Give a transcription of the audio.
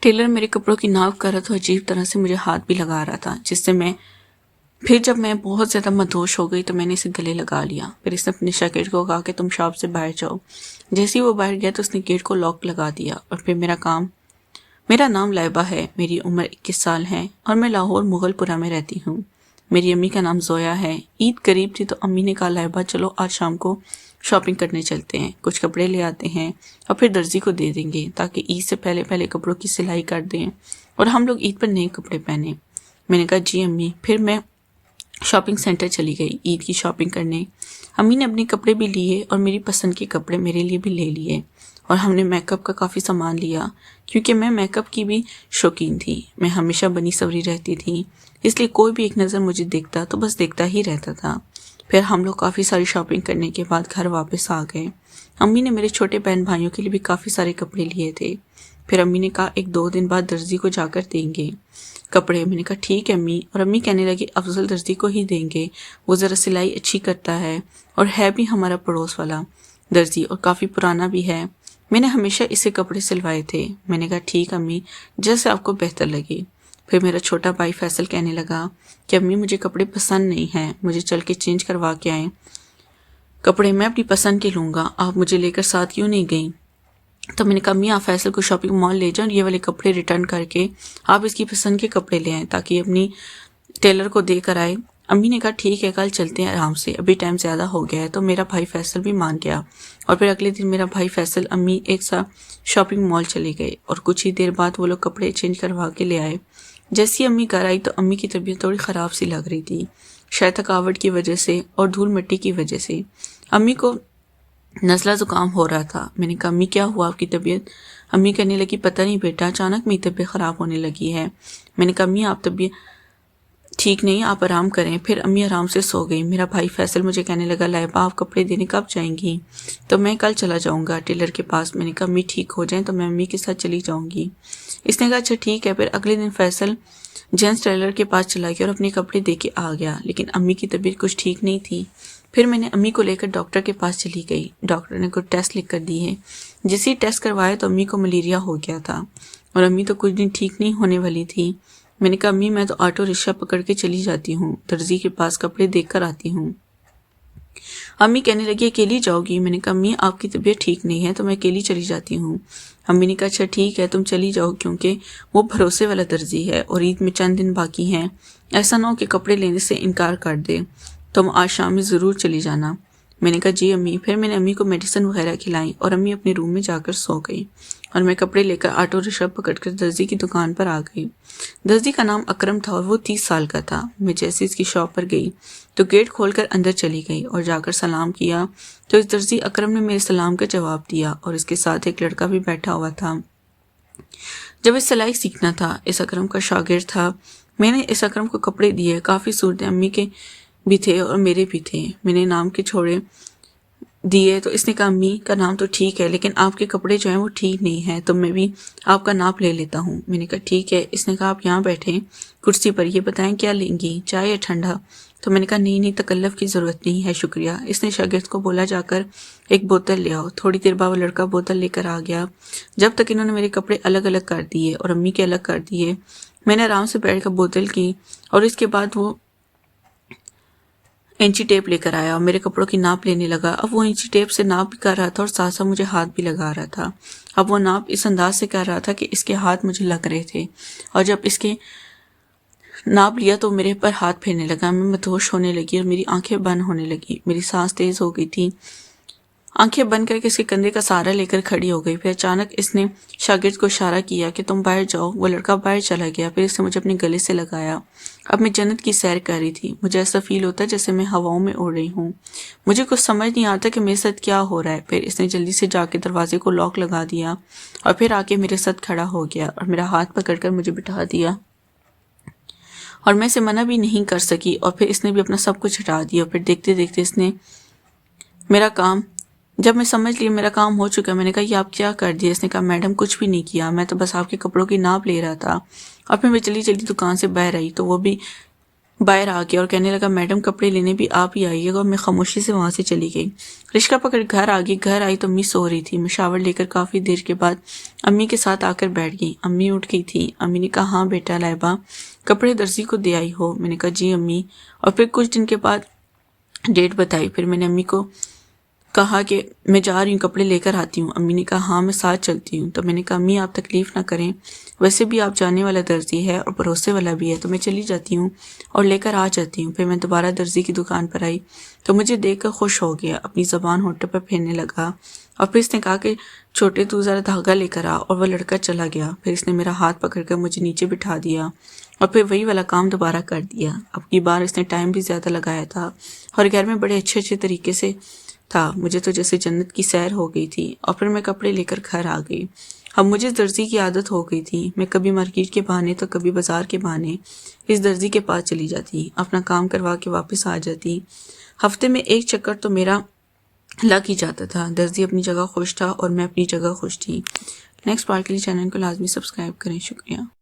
Taylor मेरे कपड़ों की नाप कर रहा था, अजीब तरह से मुझे हाथ भी लगा रहा था, जिससे मैं फिर जब मैं बहुत ज़्यादा मदहोश हो गई तो मैंने इसे गले लगा लिया। फिर इसने अपने शागिर्द को कहा कि तुम शॉप से बाहर जाओ। जैसे ही वो बाहर गया तो उसने गेट को लॉक लगा दिया और फिर मेरा नाम लाइबा है, मेरी उम्र 21 साल है और मैं लाहौर मुगलपुरा में रहती हूँ। मेरी अम्मी का नाम जोया है। ईद करीब थी तो अम्मी ने कहा, लाइबा चलो आज शाम को शॉपिंग करने चलते हैं, कुछ कपड़े ले आते हैं और फिर दर्जी को दे देंगे ताकि ईद से पहले पहले कपड़ों की सिलाई कर दें और हम लोग ईद पर नए कपड़े पहने। मैंने कहा जी अम्मी। फिर मैं शॉपिंग सेंटर चली गई ईद की शॉपिंग करने। अम्मी ने अपने कपड़े भी लिए और मेरी पसंद के कपड़े मेरे लिए भी ले लिए और हमने मेकअप का काफ़ी सामान लिया क्योंकि मैं मेकअप की भी शौकीन थी। मैं हमेशा बनी सवरी रहती थी, इसलिए कोई भी एक नज़र मुझे देखता तो बस देखता ही रहता था। फिर हम लोग काफ़ी सारी शॉपिंग करने के बाद घर वापस आ गए। अम्मी ने मेरे छोटे बहन भाइयों के लिए भी काफ़ी सारे कपड़े लिए थे। फिर अम्मी ने कहा 1-2 दिन बाद दर्जी को जाकर देंगे कपड़े। मैंने कहा ठीक है अम्मी। और अम्मी कहने लगी अफजल दर्जी को ही देंगे, वो ज़रा सिलाई अच्छी करता है और है भी हमारा पड़ोस वाला दर्जी और काफ़ी पुराना भी है। मैंने हमेशा इसे कपड़े सिलवाए थे। मैंने कहा ठीक अम्मी, जैसे आपको बेहतर लगे। फिर मेरा छोटा भाई फैसल कहने लगा कि अम्मी मुझे कपड़े पसंद नहीं हैं, मुझे चल के चेंज करवा के आएँ, कपड़े मैं अपनी पसंद के लूँगा, आप मुझे लेकर साथ क्यों नहीं गई। तो मैंने कहा अम्मी आप फैसल को शॉपिंग मॉल ले जाओ और ये वाले कपड़े रिटर्न करके आप इसकी पसंद के कपड़े ले आएँ ताकि अपनी टेलर को दे कर आए। अम्मी ने कहा ठीक है कल चलते हैं आराम से, अभी टाइम ज़्यादा हो गया है। तो मेरा भाई फैसल भी मान गया और फिर अगले दिन मेरा भाई फैसल अम्मी एक साथ शॉपिंग मॉल चले गए और कुछ ही देर बाद वो लोग कपड़े चेंज करवा के ले आए। जैसी अम्मी घर आई तो अम्मी की तबीयत थोड़ी ख़राब सी लग रही थी, शायद थकावट की वजह से और धूल मिट्टी की वजह से। अम्मी को नज़ला ज़ुकाम हो रहा था। मैंने कहा अम्मी क्या हुआ आपकी तबीयत। अम्मी कहने लगी पता नहीं बेटा, अचानक मेरी तबीयत ख़राब होने लगी है। मैंने कहा अम्मी आप तबीयत ठीक नहीं, आप आराम करें। फिर अम्मी आराम से सो गई। मेरा भाई फैसल मुझे कहने लगा लाइबा आप कपड़े देने कब जाएंगी। तो मैं कल चला जाऊंगा टेलर के पास। मैंने कहा अम्मी ठीक हो जाएं तो मैं अम्मी के साथ चली जाऊंगी। इसने कहा अच्छा ठीक है। फिर अगले दिन फैसल जेंट्स टेलर के पास चला गया और अपने कपड़े दे के आ गया, लेकिन अम्मी की तबीयत कुछ ठीक नहीं थी। फिर मैंने अम्मी को लेकर डॉक्टर के पास चली गई। डॉक्टर ने कुछ टेस्ट लिख कर दिए। जैसे ही टेस्ट करवाया तो अम्मी को मलेरिया हो गया था और अम्मी तो कुछ दिन ठीक नहीं होने वाली थी। मैंने कहा अम्मी मैं तो ऑटो रिक्शा पकड़ के चली जाती हूँ, दर्जी के पास कपड़े देख कर आती हूँ। अम्मी कहने लगी अकेली जाओगी। मैंने कहा अम्मी आपकी तबीयत ठीक नहीं है तो मैं अकेली चली जाती हूँ। अम्मी ने कहा अच्छा ठीक है तुम चली जाओ, क्योंकि वो भरोसे वाला दर्जी है और ईद में चंद दिन बाकी हैं, ऐसा ना हो कि कपड़े लेने से इनकार कर दे। तुम आज शाम में ज़रूर चली जाना। मैंने कहा जी अम्मी। फिर मैंने अम्मी को मेडिसिन वगैरह खिलाई और अम्मी अपने रूम में जाकर सो गई और मैं कपड़े लेकर ऑटो रिक्शा पकड़कर दर्जी की दुकान पर आ गई। दर्जी का नाम अकरम था और वो 30 साल का था। मैं जैसे इसकी शॉप पर गई तो गेट खोलकर अंदर चली गई और जाकर सलाम किया तो इस दर्जी अकरम ने मेरे सलाम का जवाब दिया और इसके साथ एक लड़का भी बैठा हुआ था। जब इस सिलाई सीखना था, इस अकरम का शागिर्द था। मैंने इस अकरम को कपड़े दिए, काफ़ी सूरतें अम्मी के भी थे और मेरे भी थे। मैंने नाम के छोड़े दिए तो इसने कहा अम्मी का नाम तो ठीक है लेकिन आपके कपड़े जो हैं वो ठीक नहीं है, तो मैं भी आपका नाप ले लेता हूँ। मैंने कहा ठीक है। इसने कहा आप यहाँ बैठें कुर्सी पर, ये बताएं क्या लेंगी, चाय या ठंडा। तो मैंने कहा नहीं नहीं तकल्लुफ़ की ज़रूरत नहीं है, शुक्रिया। इसने शागिर्द को बोला जाकर एक बोतल ले आओ। थोड़ी देर बाद वो लड़का बोतल लेकर आ गया। जब तक इन्होंने मेरे कपड़े अलग अलग कर दिए और अम्मी के अलग कर दिए, मैंने आराम से बैठ कर बोतल की और इसके बाद वो इंची टेप लेकर आया और मेरे कपड़ों की नाप लेने लगा। अब वो इंची टेप से नाप भी कर रहा था और साथ साथ मुझे हाथ भी लगा रहा था। अब वो नाप इस अंदाज से कर रहा था कि इसके हाथ मुझे लग रहे थे और जब इसके नाप लिया तो मेरे पर हाथ फेरने लगा। मैं मदहोश होने लगी और मेरी आंखें बंद होने लगी, मेरी सांस तेज हो गई थी। आंखें बंद करके इसके कंधे का सहारा लेकर खड़ी हो गई। फिर अचानक इसने शागिर्द को इशारा किया कि तुम बाहर जाओ। वो लड़का बाहर चला गया। फिर इसने मुझे अपने गले से लगाया। अब मैं जन्नत की सैर कर रही थी। मुझे ऐसा फील होता है जैसे मैं हवाओं में उड़ रही हूँ। मुझे कुछ समझ नहीं आता कि मेरे साथ क्या हो रहा है। फिर इसने जल्दी से जाके दरवाजे को लॉक लगा दिया और फिर आके मेरे साथ खड़ा हो गया और मेरा हाथ पकड़कर मुझे बिठा दिया और मैं इसे मना भी नहीं कर सकी। और फिर इसने भी अपना सब कुछ हटा दिया। फिर देखते देखते इसने मेरा काम, जब मैं समझ ली मेरा काम हो चुका, मैंने कहा ये आप क्या कर दिया। इसने कहा मैडम कुछ भी नहीं किया, मैं तो बस आपके कपड़ों की नाप ले रहा था। और फिर मैं जल्दी जल्दी दुकान से बाहर आई तो वो भी باہر آ گیا اور کہنے لگا میڈم کپڑے لینے بھی آپ ہی آئیے گا، اور میں خاموشی سے وہاں سے چلی گئی۔ رشکہ پکڑ گھر آ گئی۔ گھر آئی تو امی سو رہی تھی۔ میں شاور لے کر کافی دیر کے بعد امی کے ساتھ آ کر بیٹھ گئی۔ امی اٹھ گئی تھی۔ امی نے کہا ہاں بیٹا لائبہ کپڑے درزی کو دے آئی ہو؟ میں نے کہا جی امی۔ اور پھر کچھ دن کے بعد ڈیٹ بتائی۔ پھر میں نے امی کو کہا کہ میں جا رہی ہوں کپڑے لے کر آتی ہوں۔ امی نے کہا ہاں میں ساتھ چلتی ہوں۔ تو میں نے کہا امی آپ تکلیف نہ کریں، ویسے بھی آپ جانے والا درزی ہے اور بھروسے والا بھی ہے، تو میں چلی جاتی ہوں اور لے کر آ جاتی ہوں۔ پھر میں دوبارہ درزی کی دکان پر آئی تو مجھے دیکھ کر خوش ہو گیا، اپنی زبان ہونٹوں پر پھیرنے لگا، اور پھر اس نے کہا کہ چھوٹے تو ذرا دھاگا لے کر آ، اور وہ لڑکا چلا گیا۔ پھر اس نے میرا ہاتھ پکڑ کر مجھے نیچے بٹھا دیا اور پھر وہی والا کام دوبارہ کر دیا۔ اب کی بار اس نے ٹائم بھی زیادہ لگایا تھا اور گھر میں بڑے اچھے طریقے سے تھا، مجھے تو جیسے جنت کی سیر ہو گئی تھی۔ اور پھر میں کپڑے لے کر گھر آ گئی۔ اب مجھے درزی کی عادت ہو گئی تھی، میں کبھی مارکیٹ کے بہانے تو کبھی بازار کے بہانے اس درزی کے پاس چلی جاتی، اپنا کام کروا کے واپس آ جاتی۔ ہفتے میں ایک چکر تو میرا لگ ہی جاتا تھا۔ درزی اپنی جگہ خوش تھا اور میں اپنی جگہ خوش تھی۔ نیکسٹ پارٹ کے لیے چینل کو لازمی سبسکرائب کریں۔ شکریہ۔